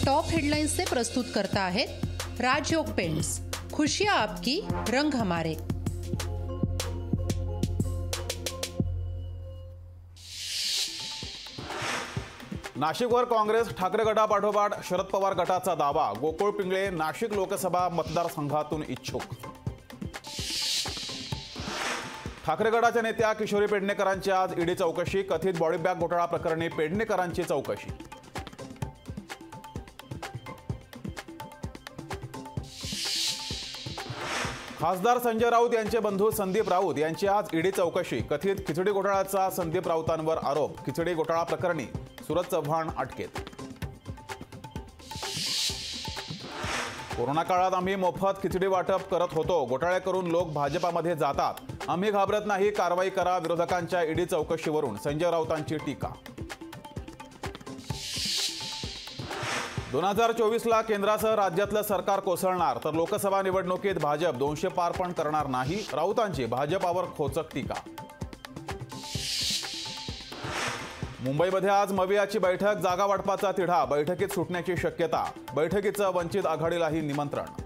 Top हेडलाइन्सचे प्रस्तुत करता आहेत राजयोग पेंट्स, खुशियाँ आपकी, रंग हमारे। नाशिकवर काँग्रेस ठाकरे गटापाठोपाठ शरद पवार गटाचा दावा। गोकुळ पिंगळे नाशिक लोकसभा मतदारसंघातून इच्छुक। ठाकरे गटाच्या नेत्या किशोरी पेडणेकरांची आज ईडी चौकशी। कथित बॉडी बॅग घोटाळा प्रकरणी पेडणेकरांची चौकशी। खासदार संजय राऊत यांचे बंधू संदीप राऊत यांची आज ईडी चौकशी। कथित खिचडी घोटाळ्याचा संदीप राऊतांवर आरोप। खिचडी घोटाळा प्रकरणी सूरज चव्हाण अटकेत। कोरोना काळात आम्ही मोफत खिचडी वाटप करत होतो, घोटाळे करून लोक भाजपामध्ये जातात, आम्ही घाबरत नाही, कारवाई करा। विरोधकांच्या ईडी चौकशीवरून संजय राऊतांची टीका। 2024ला केंद्रासह राज्यातलं सरकार कोसळणार, तर लोकसभा निवडणुकीत भाजप 200 पार पण करणार नाही, राऊतांची भाजपावर खोचक टीका। मुंबईमध्ये आज मवियाची बैठक, जागा वाटपाचा तिढा, बैठकीत सुटण्याची शक्यता। बैठकीचं वंचित आघाडीलाही निमंत्रण।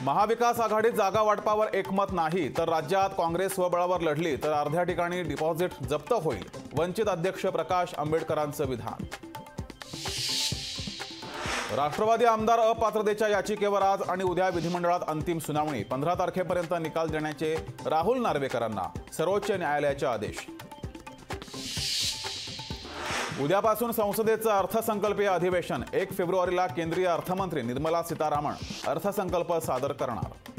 महाविकास आघाडीत जागा वाटपावर एकमत नाही, तर राज्यात काँग्रेस स्वबळावर लढली तर अर्ध्या ठिकाणी डिपॉझिट जप्त होईल, वंचित अध्यक्ष प्रकाश आंबेडकरांचं विधान। राष्ट्रवादी आमदार अपात्रतेच्या याचिकेवर आज आणि उद्या विधिमंडळात अंतिम सुनावणी। 15 तारखेपर्यंत निकाल देण्याचे राहुल नार्वेकरांना सर्वोच्च न्यायालयाचे आदेश। उद्यापासून संसदेचं अर्थसंकल्पीय अधिवेशन। 1 फेब्रुवारीला केंद्रीय अर्थमंत्री निर्मला सीतारामन अर्थसंकल्प सादर करणार।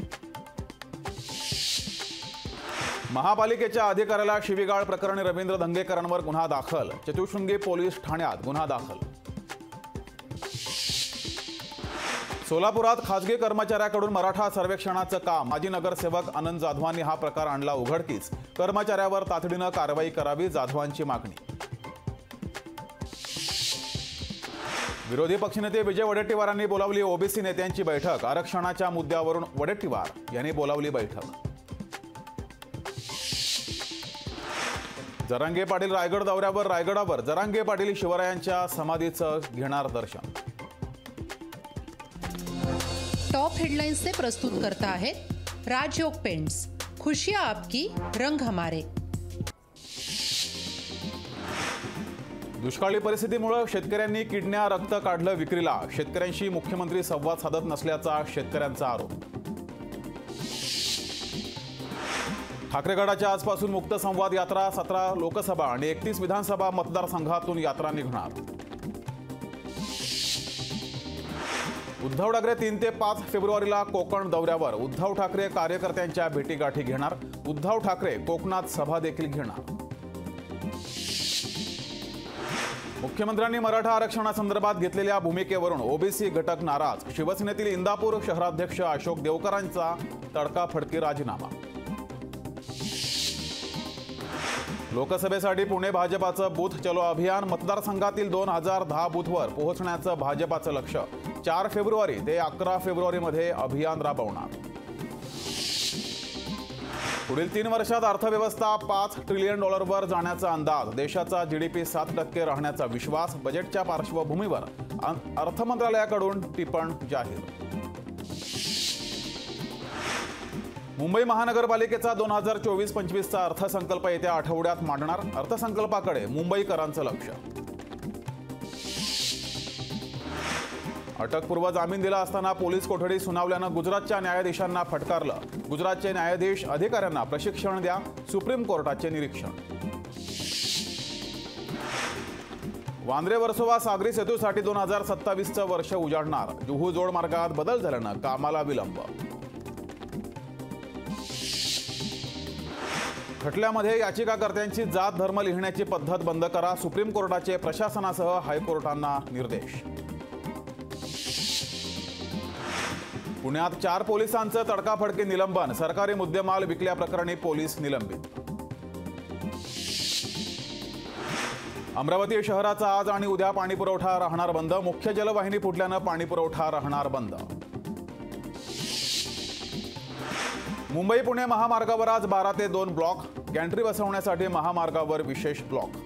महापालिकेच्या अधिकाऱ्याला शिवीगाळ प्रकरणी रवींद्र धंगेकरांवर गुन्हा दाखल। चतुःशृंगी पोलीस ठाण्यात गुन्हा दाखल। सोलापुरात खासगी कर्मचाऱ्याकडून मराठा सर्वेक्षणाचं काम। माजी नगरसेवक आनंद जाधवांनी हा प्रकार आणला उघडकीस। कर्मचाऱ्यावर तातडीनं कारवाई करावी, जाधवांची मागणी। विरोधी पक्षनेते विजय वडेट्टीवारांनी बोलावली ओबीसी नेत्यांची बैठक। आरक्षणाच्या मुद्द्यावरून वडेट्टीवार यांनी बोलावली बैठक। जरांगे पाटील रायगड दौऱ्यावर। रायगडावर जरांगे पाटील शिवरायांच्या समाधीचं घेणार दर्शन। टॉप हेडलाइन्सचे प्रस्तुत करता आहेत राजयोग पेंट्स, खुशियाँ आपकी, रंग हमारे। दुष्काळी परिस्थितीमुळे शेतकऱ्यांनी किडन्या रक्त काढलं विक्रीला। शेतकऱ्यांशी मुख्यमंत्री संवाद साधत नसल्याचा शेतकऱ्यांचा आरोप। ठाकरे गटाच्या आजपासून मुक्त संवाद यात्रा। 17 लोकसभा आणि 31 विधानसभा मतदारसंघातून यात्रा निघणार। उद्धव ठाकरे 3 ते 5 फेब्रुवारीला कोकण दौऱ्यावर। उद्धव ठाकरे कार्यकर्त्यांच्या भेटीगाठी घेणार। उद्धव ठाकरे कोकणात सभा देखील घेणार। मुख्यमंत्र्यांनी मराठा आरक्षणासंदर्भात घेतलेल्या भूमिकेवरून ओबीसी घटक नाराज। शिवसेनेतील इंदापूर शहराध्यक्ष अशोक देवकरांचा तडकाफडकी राजीनामा। लोकसभेसाठी पुणे भाजपाचं बूथ चलो अभियान। मतदारसंघातील 2010 बूथवर पोहोचण्याचं भाजपाचं लक्ष। 4 फेब्रुवारी ते 11 फेब्रुवारीमध्ये अभियान राबवणार। पुढील 3 वर्षात अर्थव्यवस्था $5 ट्रिलियन वर जाण्याचा अंदाज। देशाचा जीडीपी 7% राहण्याचा विश्वास। बजेटच्या पार्श्वभूमीवर अर्थमंत्रालयाकडून टिप्पण जाहीर। मुंबई महानगरपालिकेचा 2024-25चा अर्थसंकल्प येत्या आठवड्यात मांडणार। अर्थसंकल्पाकडे मुंबईकरांचं लक्ष। अटकपूर्व जामीन दिला असताना पोलीस कोठडी सुनावल्यानं गुजरातच्या न्यायाधीशांना फटकारलं। गुजरातचे न्यायाधीश अधिकाऱ्यांना प्रशिक्षण द्या, सुप्रीम कोर्टाचे निरीक्षण। वांद्रे वर्सोवा सागरी सेतूसाठी 2027चं वर्ष उजाडणार। जुहू जोड मार्गात बदल झाल्यानं कामाला विलंब। खटल्यामध्ये याचिकाकर्त्यांची जात धर्म लिहिण्याची पद्धत बंद करा। सुप्रीम कोर्टाचे प्रशासनासह हायकोर्टांना निर्देश। पुण्यात 4 पोलिसांचं तडकाफडकी निलंबन। सरकारी मुद्देमाल विकल्याप्रकरणी पोलीस निलंबित। अमरावती शहराचा आज आणि उद्या पाणीपुरवठा राहणार बंद। मुख्य जलवाहिनी फुटल्यानं पाणीपुरवठा राहणार बंद। मुंबई पुणे महामार्गावर आज 12 ते 2 ब्लॉक। गॅन्ट्री बसवण्यासाठी महामार्गावर विशेष ब्लॉक।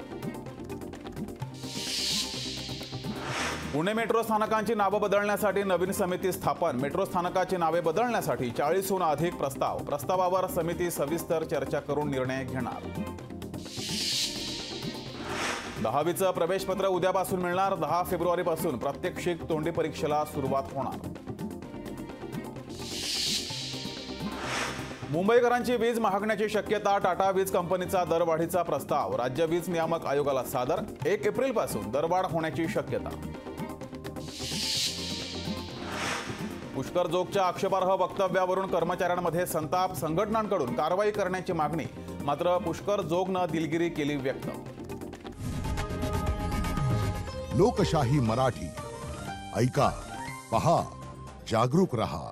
पुणे मेट्रो स्थानकांची नावं बदलण्यासाठी नवीन समिती स्थापन। मेट्रो स्थानकाची नावे बदलण्यासाठी 40हून अधिक प्रस्तावावर समिती सविस्तर चर्चा करून निर्णय घेणार। 10वीचं प्रवेशपत्र उद्यापासून मिळणार। 10 फेब्रुवारीपासून प्रात्यक्षिक तोंडी परीक्षेला सुरुवात होणार। मुंबईकरांची वीज महागण्याची शक्यता। टाटा वीज कंपनीचा दरवाढीचा प्रस्ताव राज्य वीज नियामक आयोगाला सादर। 1 एप्रिलपासून दरवाढ होण्याची शक्यता। पुष्कर जोगच्या आक्षेपार्ह वक्तव्यावरून कर्मचाऱ्यांमध्ये संताप। संघटनांकडून कारवाई करण्याची मागणी। मात्र पुष्कर जोगनं दिलगिरी केली व्यक्त। लोकशाही मराठी ऐका, पहा, जागरूक रहा।